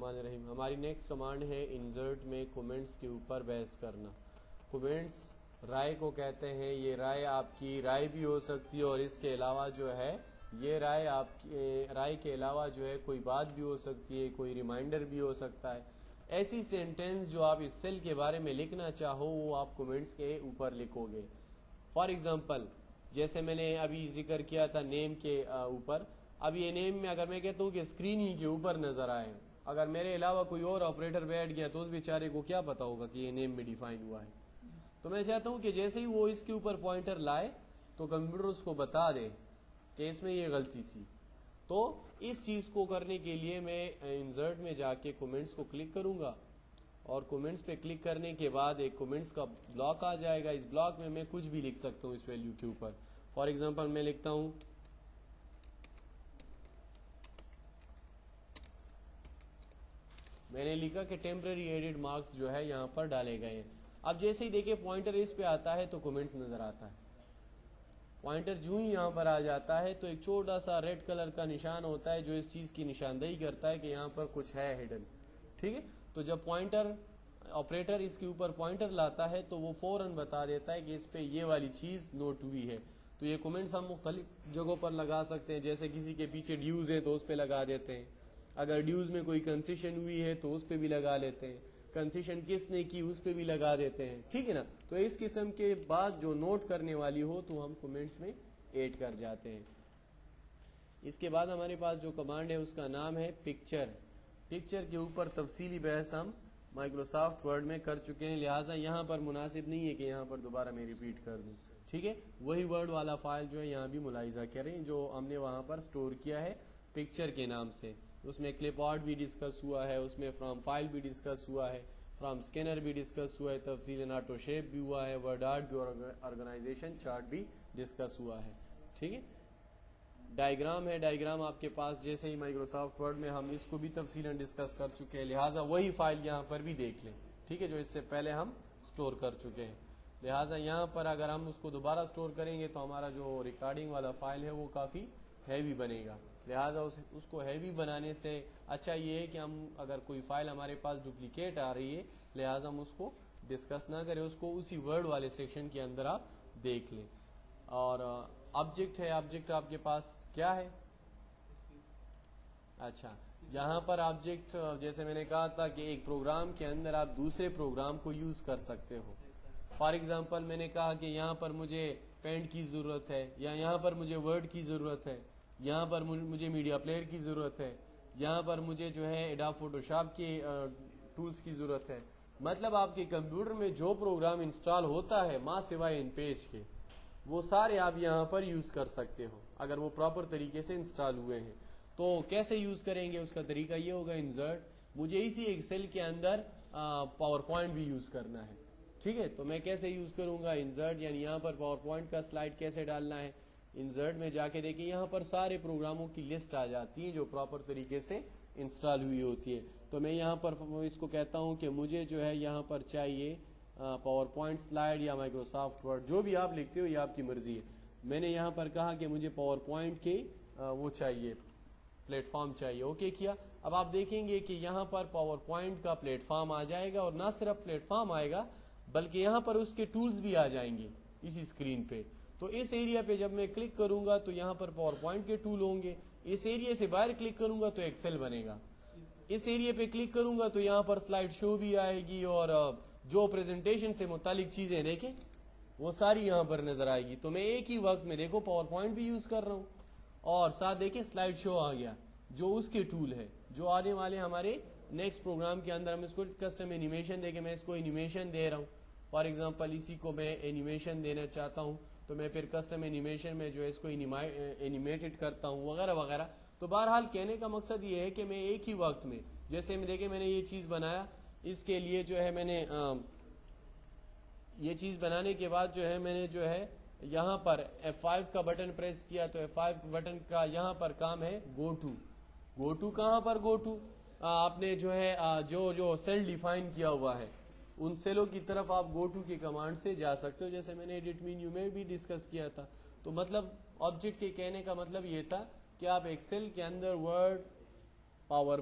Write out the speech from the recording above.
الرحمن الرحیم. ہماری نیکسٹ کمانڈ ہے انسرٹ میں کومنٹس کے اوپر بحث کرنا. کومنٹس رائے کو کہتے ہیں. یہ رائے آپ کی رائے بھی ہو سکتی ہے اور اس کے علاوہ جو ہے یہ رائے آپ کی رائے کے علاوہ جو ہے کوئی بات بھی ہو سکتی ہے, کوئی ریمائنڈر بھی ہو سکتا ہے. ایسی سینٹینس جو آپ اس سیل کے بارے میں لکھنا چاہو وہ آپ کومنٹس کے اوپر لکھو گے. فار ایگزامپل جیسے میں نے ابھی ذکر کیا تھا نیم کے اوپر. اب یہ نیم میں اگر میں کہتا ہوں کہ اسکرین ہی کے اوپر نظر آئے, اگر میرے علاوہ کوئی اور آپریٹر بیٹھ گیا تو اس بیچارے کو کیا پتا ہوگا کہ یہ نیم میں ڈیفائن ہوا ہے. تو میں چاہتا ہوں کہ جیسے ہی وہ اس کے اوپر پوائنٹر لائے تو کمپیوٹر اس کو بتا دے کہ اس میں یہ غلطی تھی. تو اس چیز کو کرنے کے لیے میں انسرٹ میں جا کے کومنٹس کو کلک کروں گا اور کومنٹس پہ کلک کرنے کے بعد ایک کومنٹس کا بلاک آ جائے گا. اس بلاک میں کچھ بھی لکھ سکتا ہوں اس ویلیو کے اوپر. فار ایگزامپل میں لکھتا ہوں میں نے لکھا کہ ٹیمپرری ایڈٹ مارکس جو ہے یہاں پر ڈالے گئے ہیں. اب جیسے ہی دیکھیں پوائنٹر اس پہ آتا ہے تو کومنٹس نظر آتا ہے. پوائنٹر جو ہی یہاں پر آ جاتا ہے تو ایک چھوٹا سا ریڈ کلر کا نشان ہوتا ہے جو اس چیز کی نشاندہی کرتا ہے کہ یہاں پر کچھ ہے ہڈن. ٹھیک ہے, تو جب پوائنٹر آپریٹر اس کے اوپر پوائنٹر لاتا ہے تو وہ فوراً بتا دیتا ہے کہ اس پہ یہ والی چیز نوٹ ہوئی ہے. تو یہ کومنٹس ہم مختلف جگہوں پر لگا سکتے ہیں. جیسے کسی کے پیچھے ڈیوز ہے تو اس پہ لگا دیتے ہیں. اگر ڈیوز میں کوئی کنسیشن ہوئی ہے تو اس پہ بھی لگا لیتے ہیں. کنسیشن کس نے کی اس پہ بھی لگا دیتے ہیں. ٹھیک ہے نا. تو اس قسم کے بعد جو نوٹ کرنے والی ہو تو ہم کومنٹس میں ایڈ کر جاتے ہیں. اس کے بعد ہمارے پاس جو کمانڈ ہے اس کا نام ہے پکچر. پکچر کے اوپر تفصیلی بحث ہم مائکروسافٹ ورڈ میں کر چکے ہیں, لہٰذا یہاں پر مناسب نہیں ہے کہ یہاں پر دوبارہ میں ریپیٹ کر دوں. ٹھیک ہے, وہی ورڈ والا فائل جو ہے یہاں بھی ملاحظہ کریں جو ہم نے وہاں پر سٹور کیا ہے پکچر کے نام سے. اس میں کلپ آرٹ بھی ڈسکس ہوا ہے, اس میں فرام فائل بھی ڈسکس ہوا ہے, فرام اسکینر بھی ڈسکس ہوا ہے, تفصیل آٹو شیپ بھی ہوا ہے, ورڈ آرٹ بھی اور آرگنائزیشن چارٹ بھی ڈسکس ہوا ہے. ٹھیک ہے, ڈائیگرام ہے. ڈائیگرام آپ کے پاس جیسے ہی مائکروسافٹ ورڈ میں ہم اس کو بھی تفصیلاً ڈسکس کر چکے ہیں, لہٰذا وہی فائل یہاں پر بھی دیکھ لیں. ٹھیک ہے, جو اس سے پہلے ہم سٹور کر چکے ہیں. لہٰذا یہاں پر اگر ہم اس کو دوبارہ سٹور کریں گے تو ہمارا جو ریکارڈنگ والا فائل ہے وہ کافی ہیوی بنے گا. لہٰذا اس کو ہیوی بنانے سے اچھا یہ ہے کہ ہم اگر کوئی فائل ہمارے پاس ڈپلیکیٹ آ رہی ہے لہٰذا ہم اس کو ڈسکس نہ کریں, اس کو اسی ورڈ والے سیکشن کے اندر آپ دیکھ لیں. اور آبجیکٹ ہے. آبجیکٹ آپ کے پاس کیا ہے؟ اچھا, یہاں پر آبجیکٹ جیسے میں نے کہا تھا کہ ایک پروگرام کے اندر آپ دوسرے پروگرام کو یوز کر سکتے ہو. فار ایگزامپل میں نے کہا کہ یہاں پر مجھے پینٹ کی ضرورت ہے, یا یہاں پر مجھے ورڈ کی ضرورت ہے, یہاں پر مجھے میڈیا پلیئر کی ضرورت ہے, یہاں پر مجھے جو ہے ایڈوب فوٹو شاپ کے ٹولز کی ضرورت ہے. مطلب آپ کے کمپیوٹر میں جو پروگرام انسٹال ہوتا ہے ماں سوائے ان پیج کے وہ سارے آپ یہاں پر یوز کر سکتے ہو اگر وہ پراپر طریقے سے انسٹال ہوئے ہیں. تو کیسے یوز کریں گے؟ اس کا طریقہ یہ ہوگا انسرٹ, مجھے اسی ایکسل کے اندر پاور پوائنٹ بھی یوز کرنا ہے. ٹھیک ہے, تو میں کیسے یوز کروں گا انسرٹ, یعنی یہاں پر پاور پوائنٹ کا سلائڈ کیسے ڈالنا ہے. انسرٹ میں جا کے دیکھیں یہاں پر سارے پروگراموں کی لسٹ آ جاتی ہے جو پراپر طریقے سے انسٹال ہوئی ہوتی ہے. تو میں یہاں پر اس کو کہتا ہوں کہ مجھے جو ہے یہاں پر چاہیے پاور پوائنٹ سلائڈ یا مائکروسافٹ ورڈ, جو بھی آپ لکھتے ہو یہ آپ کی مرضی ہے. میں نے یہاں پر کہا کہ مجھے پاور پوائنٹ کے وہ چاہیے, پلیٹ فارم چاہیے. اوکے کیا. اب آپ دیکھیں گے کہ یہاں پر پاور پوائنٹ کا پلیٹ فارم آ جائے گا, اور نہ صرف پلیٹ فارم آئے گا بلکہ یہاں پر اس کے ٹولز بھی آ جائیں گے اسی اسکرین پہ. تو اس ایریا پہ جب میں کلک کروں گا تو یہاں پر پاور پوائنٹ کے ٹول ہوں گے. اس ایریا سے باہر کلک کروں گا تو ایکسل بنے گا. اس ایریا پہ کلک کروں گا تو یہاں پر سلائڈ شو بھی آئے گی, اور جو پریزنٹیشن سے متعلق چیزیں دیکھیں وہ ساری یہاں پر نظر آئے گی. تو میں ایک ہی وقت میں دیکھو پاور پوائنٹ بھی یوز کر رہا ہوں اور ساتھ دیکھیں سلائڈ شو آ گیا جو اس کے ٹول ہے جو آنے والے ہمارے نیکسٹ پروگرام کے اندر. ہم اس کو کسٹم اینیمیشن دے کے میں اس کو اینیمیشن دے رہا ہوں. فار ایگزامپل اسی کو میں اینیمیشن دینا چاہتا ہوں تو میں پھر کسٹم اینیمیشن میں جو ہے اس کو اینیمیٹڈ کرتا ہوں وغیرہ وغیرہ. تو بہرحال کہنے کا مقصد یہ ہے کہ میں ایک ہی وقت میں, جیسے میں دیکھیں میں نے یہ چیز بنایا, اس کے لیے جو ہے میں نے یہ چیز بنانے کے بعد جو ہے میں نے جو ہے یہاں پر F5 کا بٹن پریس کیا تو F5 بٹن کا یہاں پر کام ہے گو ٹو. گو ٹو کہاں پر گو ٹو؟ آپ نے جو ہے جو سیل ڈیفائن کیا ہوا ہے ان سیلوں کی طرف آپ گو ٹو کی کمانڈ سے جا سکتے ہو, جیسے میں نے ایڈٹ مینیو میں بھی ڈسکس کیا تھا. تو مطلب آبجیکٹ کے کہنے کا مطلب یہ تھا کہ آپ ایکسل کے اندر ورڈ, پاور